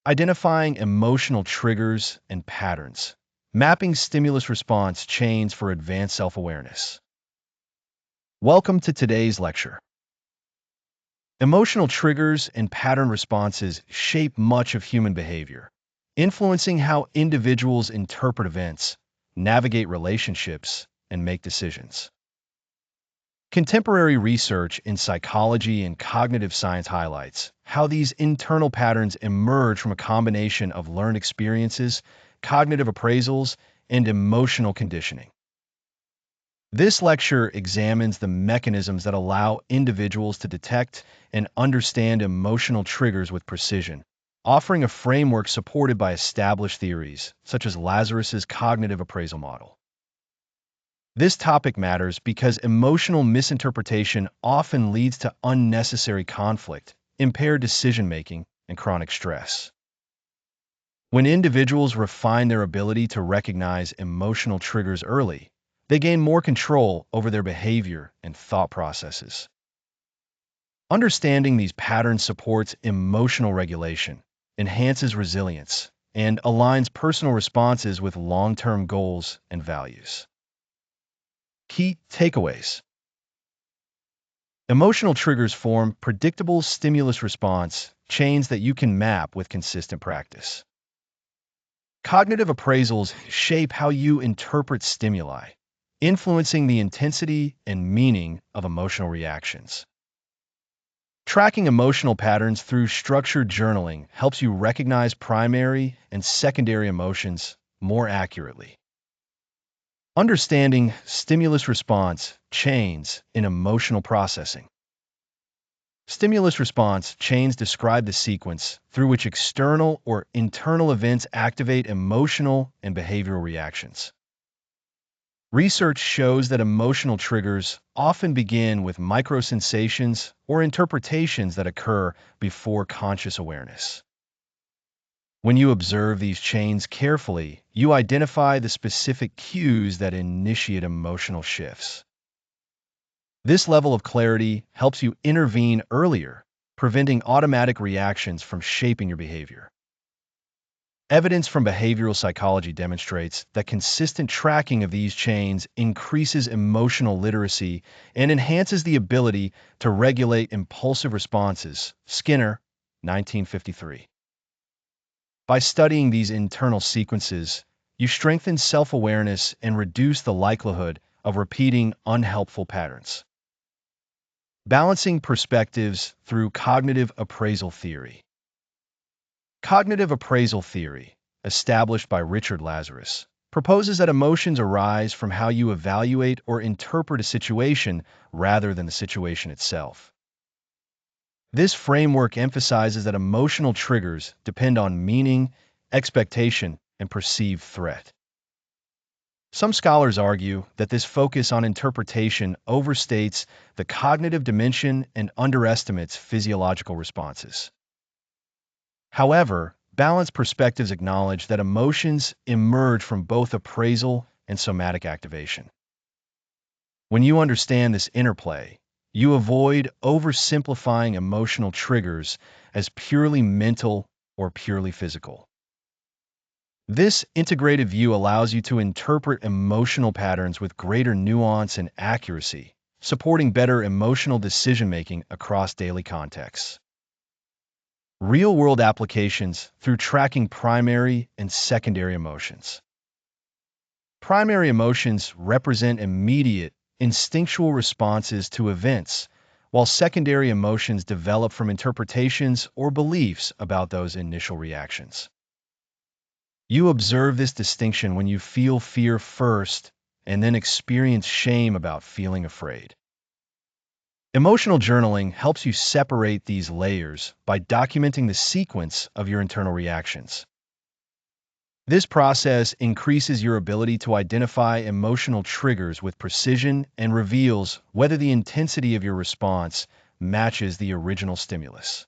Identifying emotional triggers and patterns. Mapping stimulus response chains for advanced self-awareness. Welcome to today's lecture. Emotional triggers and pattern responses shape much of human behavior, influencing how individuals interpret events, navigate relationships, and make decisions. Contemporary research in psychology and cognitive science highlights how these internal patterns emerge from a combination of learned experiences, cognitive appraisals, and emotional conditioning. This lecture examines the mechanisms that allow individuals to detect and understand emotional triggers with precision, offering a framework supported by established theories, such as Lazarus's cognitive appraisal model. This topic matters because emotional misinterpretation often leads to unnecessary conflict, impaired decision-making, and chronic stress. When individuals refine their ability to recognize emotional triggers early, they gain more control over their behavior and thought processes. Understanding these patterns supports emotional regulation, enhances resilience, and aligns personal responses with long-term goals and values. Key takeaways. Emotional triggers form predictable stimulus response chains that you can map with consistent practice. Cognitive appraisals shape how you interpret stimuli, influencing the intensity and meaning of emotional reactions. Tracking emotional patterns through structured journaling helps you recognize primary and secondary emotions more accurately. Understanding stimulus response chains in emotional processing. Stimulus response chains describe the sequence through which external or internal events activate emotional and behavioral reactions. Research shows that emotional triggers often begin with microsensations or interpretations that occur before conscious awareness. When you observe these chains carefully, you identify the specific cues that initiate emotional shifts. This level of clarity helps you intervene earlier, preventing automatic reactions from shaping your behavior. Evidence from behavioral psychology demonstrates that consistent tracking of these chains increases emotional literacy and enhances the ability to regulate impulsive responses. Skinner, 1953. By studying these internal sequences, you strengthen self-awareness and reduce the likelihood of repeating unhelpful patterns. Balancing perspectives through cognitive appraisal theory. Cognitive appraisal theory, established by Richard Lazarus, proposes that emotions arise from how you evaluate or interpret a situation rather than the situation itself. This framework emphasizes that emotional triggers depend on meaning, expectation, and perceived threat. Some scholars argue that this focus on interpretation overstates the cognitive dimension and underestimates physiological responses. However, balanced perspectives acknowledge that emotions emerge from both appraisal and somatic activation. When you understand this interplay, you avoid oversimplifying emotional triggers as purely mental or purely physical. This integrated view allows you to interpret emotional patterns with greater nuance and accuracy, supporting better emotional decision-making across daily contexts. Real-world applications through tracking primary and secondary emotions. Primary emotions represent immediate, instinctual responses to events, while secondary emotions develop from interpretations or beliefs about those initial reactions. You observe this distinction when you feel fear first and then experience shame about feeling afraid. Emotional journaling helps you separate these layers by documenting the sequence of your internal reactions. This process increases your ability to identify emotional triggers with precision and reveals whether the intensity of your response matches the original stimulus.